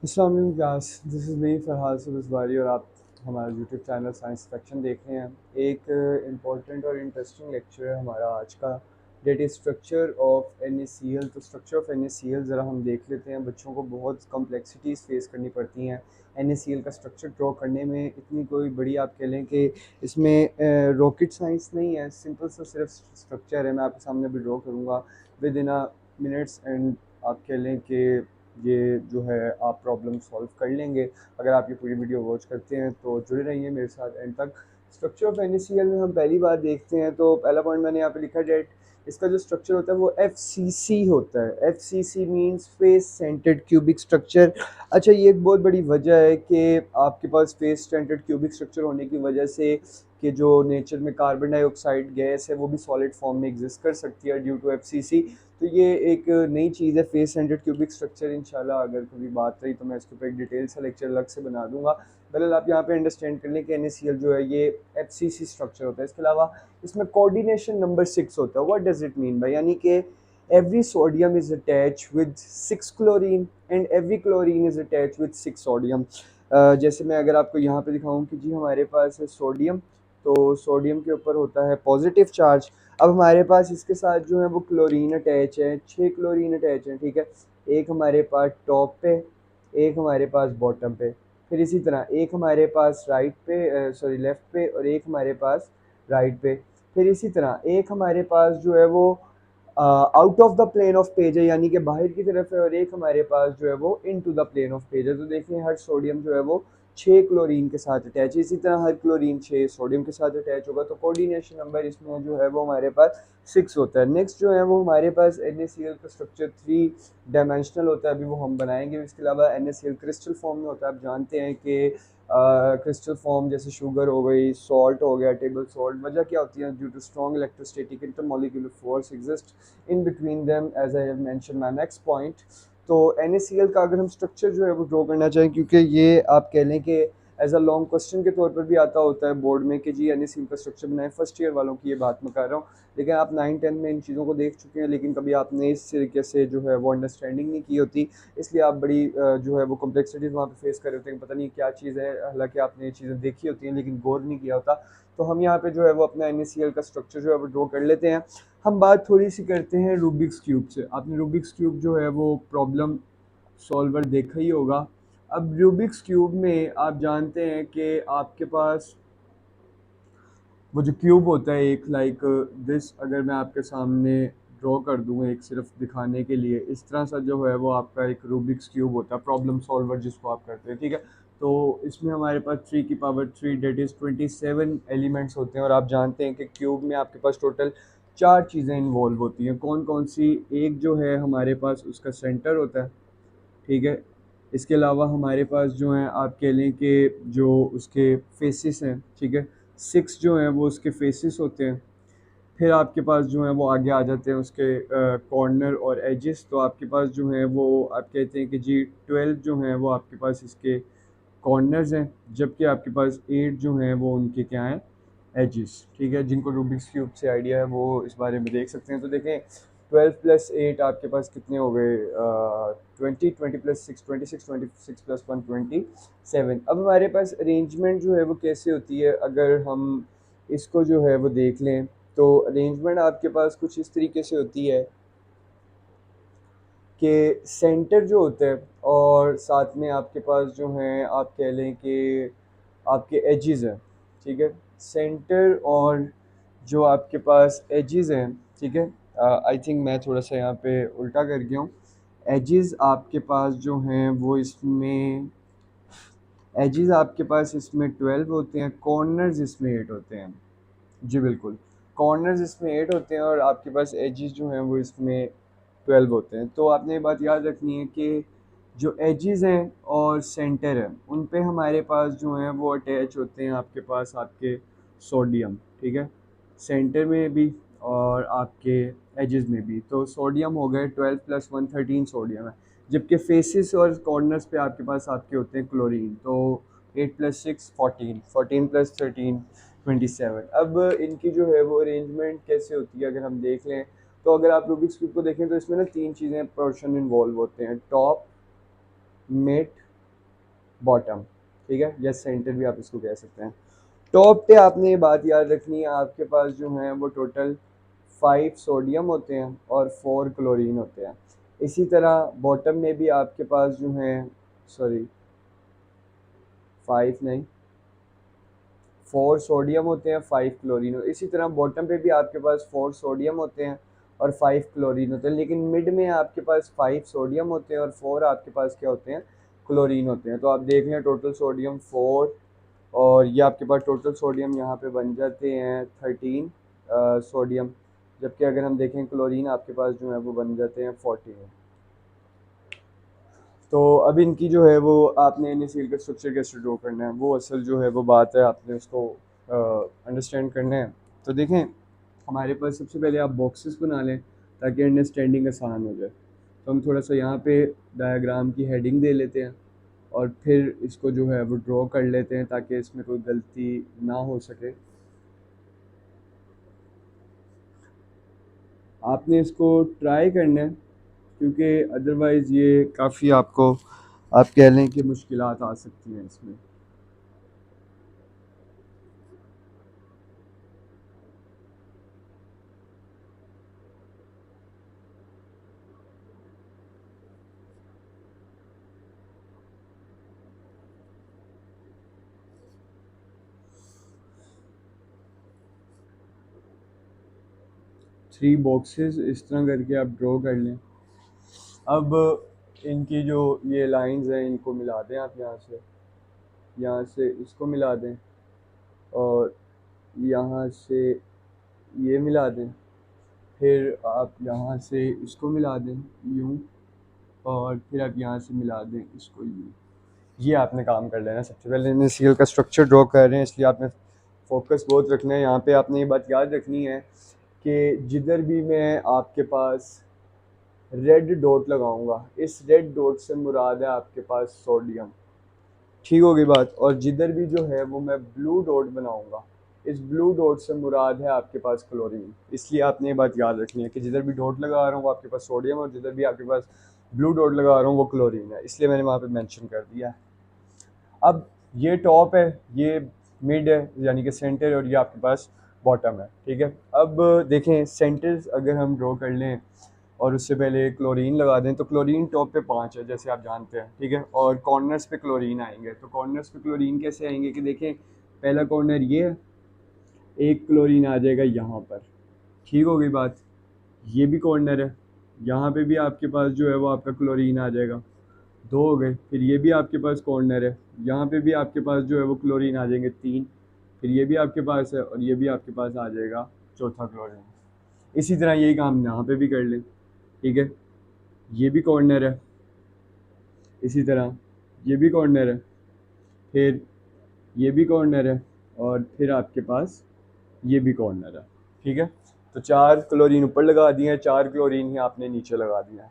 अस्सलाम वालेकुम class, this is me Farhad Sabzwari और आप हमारा यूट्यूब चैनल साइंस सेक्शन देख रहे हैं। एक इम्पॉर्टेंट और इंटरेस्टिंग लेक्चर है हमारा आज का, that is structure of NaCl। तो स्ट्रक्चर ऑफ NaCl ज़रा हम देख लेते हैं। बच्चों को बहुत कॉम्प्लेक्सिटीज़ फेस करनी पड़ती हैं NaCl का स्ट्रक्चर ड्रॉ करने में। इतनी कोई बड़ी आप कह लें कि इसमें रॉकेट साइंस नहीं है, सिंपल सा सिर्फ स्ट्रक्चर है। मैं आपके सामने अभी ड्रॉ करूँगा with in a minutes and आप कह लें कि ये जो है आप प्रॉब्लम सॉल्व कर लेंगे अगर आप ये पूरी वीडियो वॉच करते हैं। तो जुड़े रहिए मेरे साथ एंड तक। स्ट्रक्चर ऑफ NaCl में हम पहली बार देखते हैं तो पहला पॉइंट मैंने यहाँ पे लिखा डेट इसका जो स्ट्रक्चर होता है वो FCC होता है। FCC means face centred cubic structure. अच्छा, ये एक बहुत बड़ी वजह है कि आपके पास फेस सेंटर्ड क्यूबिक स्ट्रक्चर होने की वजह से कि जो नेचर में कार्बन डाइऑक्साइड गैस है वो भी सॉलिड फॉर्म में एग्जिस्ट कर सकती है ड्यू टू FCC। तो ये एक नई चीज़ है फेस सेंटर्ड क्यूबिक स्ट्रक्चर। इंशाल्लाह अगर कभी बात रही तो मैं इसके ऊपर एक डिटेल सा लेक्चर अलग से बना दूंगा। बहरहाल आप यहाँ पे अंडरस्टैंड कर लें कि NaCl जो है ये FCC स्ट्रक्चर होता है। इसके अलावा इसमें कोऑर्डिनेशन नंबर 6 होता है। व्हाट डज इट मीन भाई? यानी कि every sodium is attached with 6 chlorine and every chlorine is attached with 6 sodium। जैसे मैं अगर आपको यहाँ पे दिखाऊं कि जी हमारे पास है सोडियम, तो सोडियम के ऊपर होता है पॉजिटिव चार्ज। अब हमारे पास इसके साथ जो है वो क्लोरीन अटैच है, 6 क्लोरीन अटैच है, ठीक है। एक हमारे पास टॉप पे, एक हमारे पास बॉटम पे, फिर इसी तरह एक हमारे पास राइट पे, सॉरी लेफ्ट पे, और एक हमारे पास राइट पे। फिर इसी तरह एक हमारे पास जो है वो out of the plane of page है, यानी कि बाहर की तरफ है, और एक हमारे पास जो है वो into the plane of page है। तो देखिए हर सोडियम जो है वो 6 क्लोरीन के साथ अटैच है, इसी तरह हर क्लोरीन 6 सोडियम के साथ अटैच होगा। तो कोऑर्डिनेशन नंबर इसमें जो है वो हमारे पास 6 होता है। नेक्स्ट जो है वो हमारे पास NaCl का स्ट्रक्चर 3 डायमेंशनल होता है, अभी वो हम बनाएंगे। इसके अलावा NaCl क्रिस्टल फॉर्म में होता है। आप जानते हैं कि क्रिस्टल फॉर्म जैसे शुगर हो गई, सॉल्ट हो गया, टेबल सॉल्ट, वजह क्या होती है? Due to strong electrostatic intermolecular force exist in between them as I have mention my next point. तो NaCl का अगर हम स्ट्रक्चर जो है वो ड्रॉ करना चाहें, क्योंकि ये आप कह लें कि एज अ लॉन्ग क्वेश्चन के तौर पर भी आता होता है बोर्ड में कि जी NaCl का स्ट्रक्चर बनाए, फर्स्ट ईयर वालों की ये बात मैं कर रहा हूँ। लेकिन आप 9-10 में इन चीज़ों को देख चुके हैं, लेकिन कभी आपने इस तरीके से जो है वो अंडरस्टैंडिंग नहीं की होती, इसलिए आप बड़ी जो है वो कॉम्प्लेक्सिटीज़ वहाँ पे फेस कर रहे होते हैं, पता नहीं क्या चीज़ है। हालांकि आपने ये चीज़ें देखी होती हैं लेकिन गौर नहीं किया होता। तो हम यहाँ पे जो है वो अपना NaCl का स्ट्रक्चर जो है वो ड्रॉ कर लेते हैं। हम बात थोड़ी सी करते हैं रूबिक्स क्यूब से। आपने रूबिक्स क्यूब जो है वो प्रॉब्लम सॉल्वर देखा ही होगा। अब रूबिक्स क्यूब में आप जानते हैं कि आपके पास वो जो क्यूब होता है एक लाइक दिस, अगर मैं आपके सामने ड्रॉ कर दूँ एक सिर्फ दिखाने के लिए, इस तरह सा जो है वो आपका एक रूबिक्स क्यूब होता है, प्रॉब्लम सॉल्वर जिसको आप करते हैं, ठीक है। तो इसमें हमारे पास 3 की पावर 3 डेट इज़ 27 एलिमेंट्स होते हैं, और आप जानते हैं कि क्यूब में आपके पास टोटल 4 चीज़ें इन्वॉल्व होती हैं। कौन कौन सी? एक जो है हमारे पास उसका सेंटर होता है, ठीक है। इसके अलावा हमारे पास जो हैं आप कह लें कि जो उसके फेसिस हैं, ठीक है, 6 जो हैं वो उसके फेसिस होते हैं। फिर आपके पास जो है वो आगे आ जाते हैं उसके कॉर्नर और एजेस। तो आपके पास जो है वो आप कहते हैं कि जी 12 जो हैं वो आपके पास इसके कॉर्नर्स हैं, जबकि आपके पास 8 जो हैं वो उनके क्या हैं? एजिस, ठीक है। जिनको रूबिक्स क्यूब से आइडिया है वो इस बारे में देख सकते हैं। तो देखें 12 + 8 आपके पास कितने हो गए? 20 + 6 26, 26 + 1 27। अब हमारे पास अरेंजमेंट जो है वो कैसे होती है, अगर हम इसको जो है वो देख लें तो अरेंजमेंट आपके पास कुछ इस तरीके से होती है कि सेंटर जो होता है और साथ में आपके पास जो हैं आप कह लें कि आपके एजेस हैं, ठीक है। सेंटर और जो आपके पास एजेस हैं, ठीक है। आई थिंक मैं थोड़ा सा यहाँ पे उल्टा कर गया हूँ। एजेस आपके पास जो हैं वो इसमें एजेस आपके पास इसमें 12 होते हैं, कॉर्नर्स इसमें 8 होते हैं। जी बिल्कुल, कॉर्नर्स इसमें 8 होते हैं और आपके पास एजेस जो हैं वो इसमें 12 होते हैं। तो आपने ये बात याद रखनी है कि जो एजेस हैं और सेंटर है उन पे हमारे पास जो हैं वो अटैच होते हैं आपके पास आपके सोडियम, ठीक है। सेंटर में भी और आपके एजेस में भी। तो सोडियम हो गए 12 + 1 13 सोडियम है, जबकि फेसिस और कॉर्नर्स पे आपके पास आपके होते हैं क्लोरीन। तो 8 + 6 14, 14 + 13 27। अब इनकी जो है वो अरेंजमेंट कैसे होती है अगर हम देख लें, तो अगर आप रूबिक्स क्यूब को देखें तो इसमें ना 3 चीज़ें पोर्शन इन्वॉल्व होते हैं, टॉप, मिड बॉटम, ठीक है, या सेंटर भी आप इसको कह सकते हैं। टॉप पे आपने ये बात याद रखनी है, आपके पास जो है वो टोटल 5 सोडियम होते हैं और 4 क्लोरीन होते हैं। इसी तरह बॉटम में भी आपके पास जो है, सॉरी 5 नहीं, 4 सोडियम होते हैं, 5 क्लोरीन हो, इसी तरह बॉटम पे भी आपके पास 4 सोडियम होते हैं और 5 क्लोरीन होते हैं, लेकिन मिड में आपके पास 5 सोडियम होते हैं और 4 आपके पास क्या होते हैं, क्लोरीन होते हैं। तो आप देख लें टोटल सोडियम 4, और ये आपके पास टोटल सोडियम यहाँ पे बन जाते हैं 13 सोडियम, जबकि अगर हम देखें क्लोरीन आपके पास जो है वो बन जाते हैं 14। तो अब इनकी जो है वो आपने NaCl का स्ट्रक्चर कैसे ड्रॉ करना है, वो असल जो है वो बात है, आपने उसको अंडरस्टैंड करना है। तो देखें, हमारे पास सबसे पहले आप बॉक्सेस बना लें ताकि अंडरस्टैंडिंग आसान हो जाए। तो हम थोड़ा सा यहाँ पे डायग्राम की हेडिंग दे लेते हैं और फिर इसको जो है वो ड्रॉ कर लेते हैं ताकि इसमें कोई गलती ना हो सके। आपने इसको ट्राई करना है, क्योंकि अदरवाइज़ ये काफ़ी आपको, आप कह लें कि मुश्किलात आ सकती हैं इसमें। 3 बॉक्सेस इस तरह करके आप ड्रॉ कर लें। अब इनकी जो ये लाइंस हैं इनको मिला दें आप, यहाँ से इसको मिला दें और यहाँ से ये मिला दें, फिर आप यहाँ से इसको मिला दें यूँ, और फिर आप यहाँ से मिला दें इसको यूँ। ये आपने काम कर लेना। सबसे पहले NaCl का स्ट्रक्चर ड्रॉ कर रहे हैं, इसलिए आपने फोकस बहुत रखना है। यहाँ पे आपने ये बात याद रखनी है कि जिधर भी मैं आपके पास रेड डॉट लगाऊंगा, इस रेड डॉट से मुराद है आपके पास सोडियम, ठीक होगी बात, और जिधर भी जो है वो मैं ब्लू डॉट बनाऊंगा, इस ब्लू डॉट से मुराद है आपके पास क्लोरीन। इसलिए आपने ये बात याद रखनी है कि जिधर भी डॉट लगा रहा हूँ वो आपके पास सोडियम, और जिधर भी आपके पास ब्लू डॉट लगा रहा हूँ वो क्लोरीन है, इसलिए मैंने वहाँ पे मेंशन कर दिया है। अब ये टॉप है, ये मिड है यानी कि सेंटर, और ये आपके पास बॉटम है, ठीक है। अब देखें, सेंटर अगर हम ड्रॉ कर लें और उससे पहले क्लोरीन लगा दें, तो क्लोरीन टॉप पे 5 है जैसे आप जानते हैं, ठीक है, और कॉर्नर्स पे क्लोरीन आएंगे। तो कॉर्नर्स पे क्लोरीन कैसे आएंगे कि देखें, पहला कॉर्नर ये है, एक क्लोरीन आ जाएगा यहाँ पर, ठीक हो गई बात। ये भी कॉर्नर है, यहाँ पे भी आपके पास जो है वो आपका क्लोरीन आ जाएगा, 2 हो गए। फिर ये भी आपके पास कॉर्नर है, यहाँ पे भी आपके पास जो है वो क्लोरीन आ जाएंगे 3। फिर ये भी आपके पास है और ये भी आपके पास आ जाएगा चौथा क्लोरीन। इसी तरह यही काम यहाँ पे भी कर लें, ठीक है। ये भी कॉर्नर है, इसी तरह ये भी कॉर्नर है, फिर ये भी कॉर्नर है, और फिर आपके पास ये भी कॉर्नर है, ठीक है। तो 4 क्लोरीन ऊपर लगा दिए हैं, 4 क्लोरीन ही आपने नीचे लगा दिया है।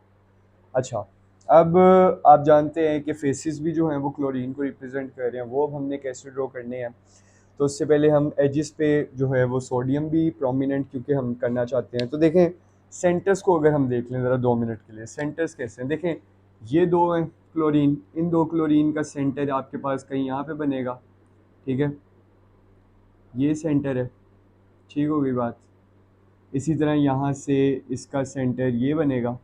अच्छा, अब आप जानते हैं कि फेसेस भी जो हैं वो क्लोरीन को रिप्रेजेंट कर रहे हैं, वो अब हमने कैसे ड्रॉ करने हैं। तो उससे पहले हम एजिस पे जो है वो सोडियम भी प्रोमिनेंट क्योंकि हम करना चाहते हैं। तो देखें, सेंटर्स को अगर हम देख लें ज़रा 2 मिनट के लिए, सेंटर्स कैसे हैं देखें, ये 2 हैं क्लोरीन, इन 2 क्लोरीन का सेंटर आपके पास कहीं यहाँ पे बनेगा, ठीक है, ये सेंटर है, ठीक हो गई बात। इसी तरह यहाँ से इसका सेंटर ये बनेगा,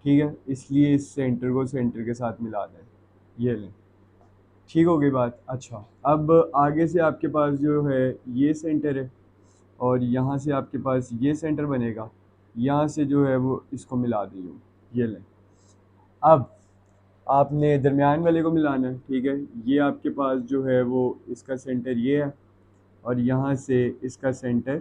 ठीक है, इसलिए इस सेंटर को सेंटर के साथ मिला दें, ये लें, ठीक हो गई बात। अच्छा, अब आगे से आपके पास जो है ये सेंटर है, और यहाँ से आपके पास ये सेंटर बनेगा, यहाँ से जो है वो इसको मिला दी हूँ, ये लें। अब आपने दरमियान वाले को मिलाना है, ठीक है, ये आपके पास जो है वो इसका सेंटर ये है, और यहाँ से इसका सेंटर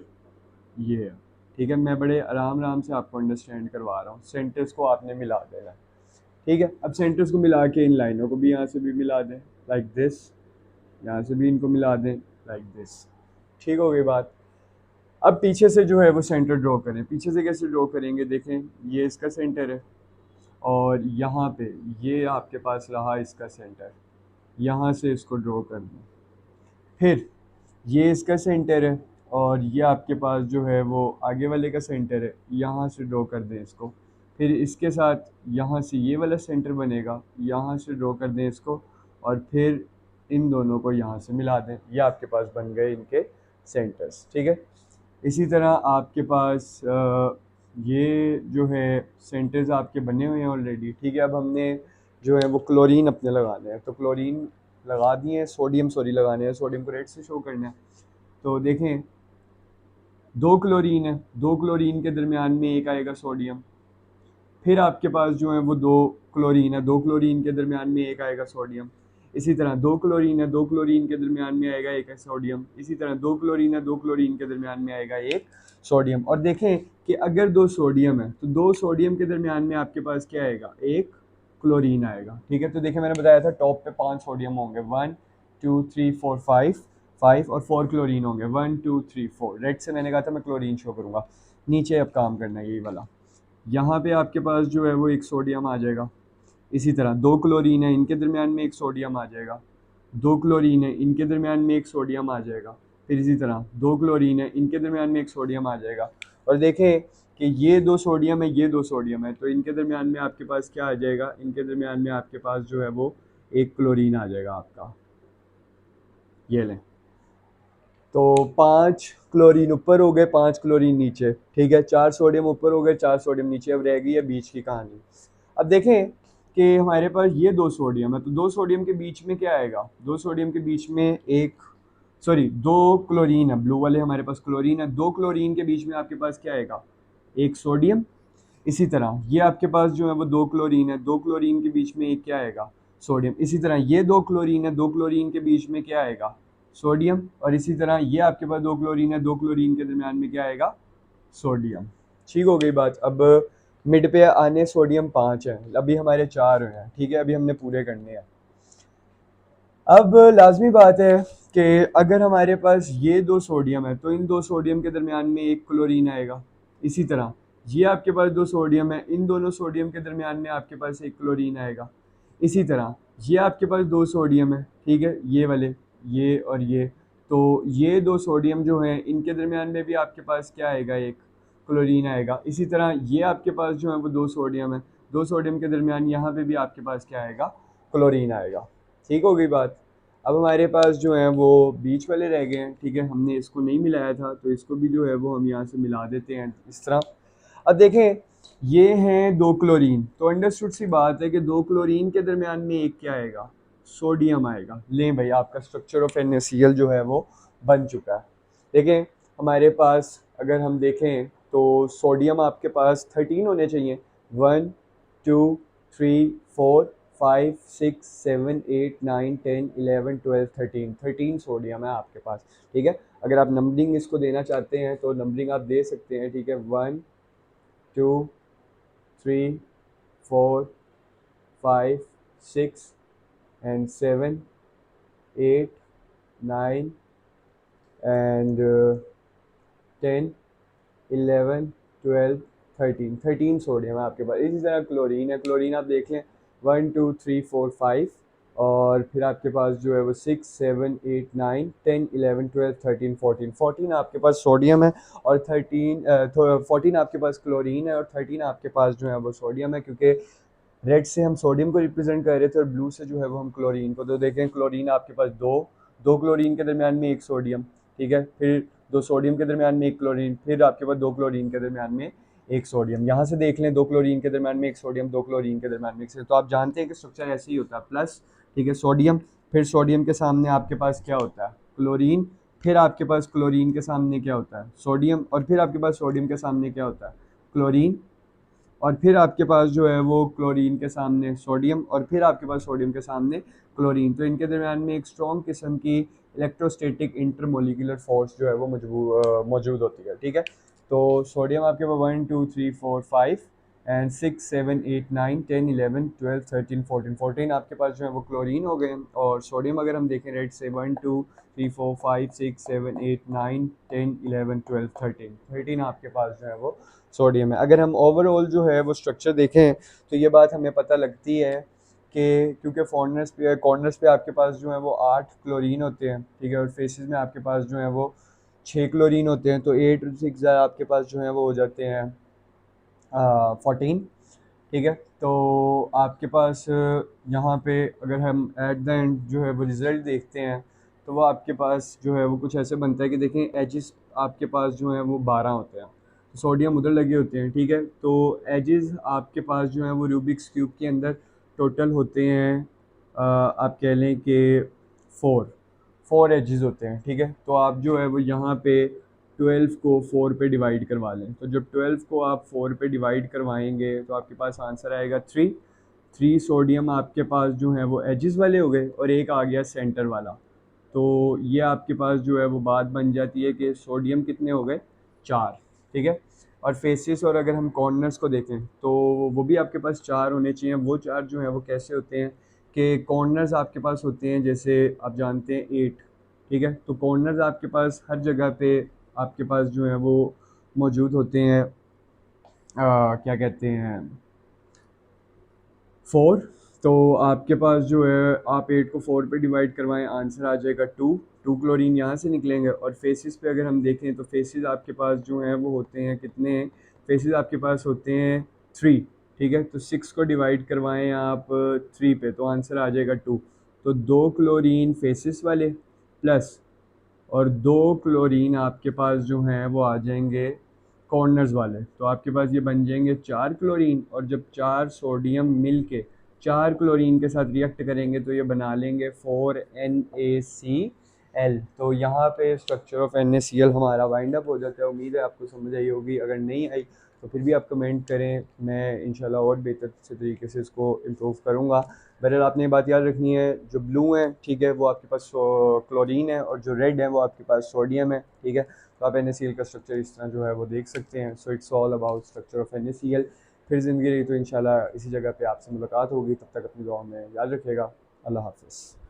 ये है, ठीक है। मैं बड़े आराम आराम से आपको अंडरस्टैंड करवा रहा हूँ, सेंटर्स को आपने मिला देना है, ठीक है। अब सेंटर्स को मिला के इन लाइनों को भी यहाँ से भी मिला दें लाइक दिस, यहाँ से भी इनको मिला दें लाइक दिस, ठीक हो गई बात। अब पीछे से जो है वो सेंटर ड्रॉ करें, पीछे से कैसे ड्रॉ करेंगे देखें, ये इसका सेंटर है, और यहाँ पे ये आपके पास रहा इसका सेंटर, यहाँ से इसको ड्रॉ कर दें। फिर ये इसका सेंटर है, और ये आपके पास जो है वो आगे वाले का सेंटर है, यहाँ से ड्रॉ कर दें इसको। फिर इसके साथ यहाँ से ये वाला सेंटर बनेगा, यहाँ से ड्रॉ कर दें इसको, और फिर इन दोनों को यहाँ से मिला दें, ये आपके पास बन गए इनके सेंटर्स, ठीक है। इसी तरह आपके पास ये जो है सेंटर्स आपके बने हुए हैं ऑलरेडी, ठीक है। अब हमने जो है वो क्लोरीन अपने लगाने हैं, तो क्लोरीन लगा दिए हैं, सोडियम सॉरी लगाने हैं, सोडियम को रेड से शो करना है। तो देखें दो क्लोरीन है, दो क्लोरीन के दरमियान में एक आएगा सोडियम, फिर आपके पास जो है वो दो क्लोरीन है, दो क्लोरीन के दरमियान में एक आएगा सोडियम। इसी तरह दो क्लोरीन है, दो क्लोरीन के दरमियान में आएगा एक सोडियम। इसी तरह दो क्लोरीन है, दो क्लोरीन के दरमियान में आएगा एक सोडियम। और देखें कि अगर दो सोडियम है तो दो सोडियम के दरमियान में आपके पास क्या आएगा, एक क्लोरीन आएगा, ठीक है। तो देखिए मैंने बताया था टॉप पे 5 सोडियम होंगे, 1 2 3 4 5, 5 और 4 क्लोरीन होंगे, 1 2 3 4। रेड से मैंने कहा था मैं क्लोरीन शो करूँगा। नीचे अब काम करना है यही वाला, यहाँ पे आपके पास जो है वो एक सोडियम आ जाएगा। इसी तरह दो क्लोरीन है, इनके दरमियान में एक सोडियम आ जाएगा। दो क्लोरीन है, इनके दरमियान में एक सोडियम आ जाएगा। फिर इसी तरह दो क्लोरीन है, इनके दरमियान में एक सोडियम आ जाएगा। और देखें कि ये दो सोडियम है, ये दो सोडियम है, तो इनके दरमियान में आपके पास क्या आ जाएगा, इनके दरमियान में आपके पास जो है वो एक क्लोरीन आ जाएगा आपका। ये लें, तो 5 क्लोरीन ऊपर हो गए, 5 क्लोरीन नीचे, ठीक है। 4 सोडियम ऊपर हो गए, 4 सोडियम नीचे। अब रह गई है बीच की कहानी। अब देखें कि हमारे पास ये दो सोडियम है, तो दो सोडियम के बीच में क्या आएगा, दो सोडियम के बीच में एक सॉरी दो क्लोरीन है, ब्लू वाले हमारे पास क्लोरीन है, दो क्लोरीन के बीच में आपके पास क्या आएगा, एक सोडियम। इसी तरह ये आपके पास जो है वो दो क्लोरीन है, दो क्लोरीन के बीच में एक क्या आएगा, सोडियम। इसी तरह ये दो क्लोरीन है, दो क्लोरीन के बीच में क्या आएगा, सोडियम। और इसी तरह ये आपके पास दो क्लोरीन है, दो क्लोरीन के दरमियान में क्या आएगा, सोडियम। ठीक हो गई बात। अब मिड पे आने सोडियम 5 है, अभी हमारे 4 हुए हैं, ठीक है, अभी हमने पूरे करने हैं। अब लाजमी बात है कि अगर हमारे पास ये दो सोडियम है तो इन दो सोडियम के दरमियान में एक क्लोरीन आएगा। इसी तरह ये आपके पास दो सोडियम है, इन दोनों सोडियम के दरमियान में आपके पास एक क्लोरीन आएगा। इसी तरह ये आपके पास दो सोडियम है, ठीक है, ये वाले, ये और ये, तो ये दो सोडियम जो हैं इनके दरमियान में भी आपके पास क्या आएगा, एक क्लोरीन आएगा। इसी तरह ये आपके पास जो है वो दो सोडियम है, दो सोडियम के दरमियान यहाँ पे भी आपके पास क्या आएगा, क्लोरीन आएगा। ठीक हो गई बात। अब हमारे पास जो है वो बीच वाले रह गए हैं, ठीक है, हमने इसको नहीं मिलाया था तो इसको भी जो है वो हम यहाँ से मिला देते हैं इस तरह। अब देखें ये हैं दो क्लोरीन, तो अंडरस्टूड सी बात है कि दो क्लोरीन के दरमियान में एक क्या आएगा, सोडियम आएगा। लें भाई आपका स्ट्रक्चर ऑफ NaCl जो है वो बन चुका है। देखें हमारे पास अगर हम देखें तो सोडियम आपके पास 13 होने चाहिए, 1 2 3 4 5 6 7 8 9 10 11 12 13, 13 सोडियम है आपके पास, ठीक है। अगर आप नंबरिंग इसको देना चाहते हैं तो नंबरिंग आप दे सकते हैं, ठीक है, 1 2 3 4 5 6 and 7 8 9 and 10 11 12 13, 13 सोडियम है आपके पास। इसी तरह क्लोरीन है, क्लोरीन आप देख लें 1 2 3 4 5 और फिर आपके पास जो है वो 6 7 8 9 10 11 12 13 14, 14 आपके पास सोडियम है और 14 आपके पास क्लोरीन है और 13 आपके पास जो है वो सोडियम है, क्योंकि रेड से हम सोडियम को रिप्रेजेंट कर रहे थे और ब्लू से जो है वो हम क्लोरीन को। तो देखें क्लोरीन आपके पास दो क्लोरीन के दरमियान में एक सोडियम, ठीक है, फिर दो सोडियम के दरमियान में एक क्लोरीन, फिर आपके पास दो क्लोरीन के दरमियान में एक सोडियम। यहाँ से देख लें दो क्लोरीन के दरमियान में एक सोडियम, दो क्लोरीन के दरमियान में एक सोडियम। तो आप जानते हैं कि स्ट्रक्चर ऐसे ही होता है, प्लस, ठीक है, सोडियम, फिर सोडियम के सामने आपके पास क्या होता है, क्लोरीन, फिर आपके पास क्लोरीन के सामने क्या होता है, सोडियम, और फिर आपके पास सोडियम के सामने क्या होता है, क्लोरीन, और फिर आपके पास जो है वो क्लोरीन के सामने सोडियम, और फिर आपके पास सोडियम के सामने क्लोरीन। तो इनके दरमियान में एक स्ट्रॉन्ग किस्म की इलेक्ट्रोस्टैटिक इंटरमोलिकुलर फोर्स जो है वो मौजूद होती है, ठीक है। तो सोडियम आपके पास 1 2 3 4 5 एंड 6 7 8 9 10 11 12 13 14, 14 आपके पास जो है वो क्लोरीन हो गए। और सोडियम अगर हम देखें रेड से 1 2 3 4 5 6 7 8 9 10 11 12 13, 13 आपके पास जो है वो सोडियम है। अगर हम ओवरऑल जो है वो स्ट्रक्चर देखें तो ये बात हमें पता लगती है कि क्योंकि कॉर्नर्स पे आपके पास जो है वो 8 क्लोरीन होते हैं, ठीक है, और फेसेस में आपके पास जो है वो 6 क्लोरीन होते हैं, तो 8 और 6 आपके पास जो है वो हो जाते हैं 14, ठीक है। तो आपके पास यहाँ पे अगर हम एट द एंड जो है वो रिज़ल्ट देखते हैं, तो वो आपके पास जो है वो कुछ ऐसे बनता है कि देखें एजिस आपके पास जो है वो 12 होते हैं, तो सोडियम उधर लगे होते हैं, ठीक है। तो एजिस आपके पास जो है वो रूबिक्स क्यूब के अंदर टोटल होते हैं, आप कह लें कि 4 एजेस होते हैं, ठीक है। तो आप जो है वो यहाँ पे 12 को 4 पे डिवाइड करवा लें, तो जब 12 को आप 4 पे डिवाइड करवाएंगे तो आपके पास आंसर आएगा 3 सोडियम आपके पास जो है वो एजेस वाले हो गए और एक आ गया सेंटर वाला। तो ये आपके पास जो है वो बात बन जाती है कि सोडियम कितने हो गए, 4, ठीक है। और फेसिस और अगर हम कॉर्नर्स को देखें तो वो भी आपके पास 4 होने चाहिए। वो 4 जो है वो कैसे होते हैं कि कॉर्नर्स आपके पास होते हैं, जैसे आप जानते हैं 8, ठीक है। तो कॉर्नर्स आपके पास हर जगह पे आपके पास जो है वो मौजूद होते हैं, क्या कहते हैं, 4। तो आपके पास जो है आप 8 को 4 पे डिवाइड करवाएं, आंसर आ जाएगा 2 क्लोरीन यहाँ से निकलेंगे। और फेसिस पे अगर हम देखें तो फेसिस आपके पास जो हैं वो होते हैं कितने, फेसिस आपके पास होते हैं 3, ठीक है। तो 6 को डिवाइड करवाएं आप 3 पे, तो आंसर आ जाएगा 2। तो 2 क्लोरीन फेसिस वाले प्लस और 2 क्लोरीन आपके पास जो हैं वो आ जाएंगे कॉर्नर्स वाले, तो आपके पास ये बन जाएंगे 4 क्लोरीन। और जब 4 सोडियम मिल के 4 क्लोरीन के साथ रिएक्ट करेंगे तो ये बना लेंगे 4NaCl। तो यहाँ पे स्ट्रक्चर ऑफ NaCl हमारा वाइंड अप हो जाता है। उम्मीद है आपको समझ आई होगी, अगर नहीं आई तो फिर भी आप कमेंट करें, मैं इंशाल्लाह और बेहतर से तरीके से इसको इम्प्रूव करूँगा। बहरहाल आपने ये बात याद रखनी है, जो ब्लू है ठीक है वो आपके पास क्लोरीन है, और जो रेड है वो आपके पास सोडियम है, ठीक है। तो आप NaCl का स्ट्रक्चर इस तरह जो है वो देख सकते हैं। So it's all about structure of NaCl। फिर ज़िंदगी रही तो इंशाल्लाह इसी जगह पे आपसे मुलाकात होगी, तब तक अपनी दुआ में याद रखिएगा। अल्लाह हाफ़िज़।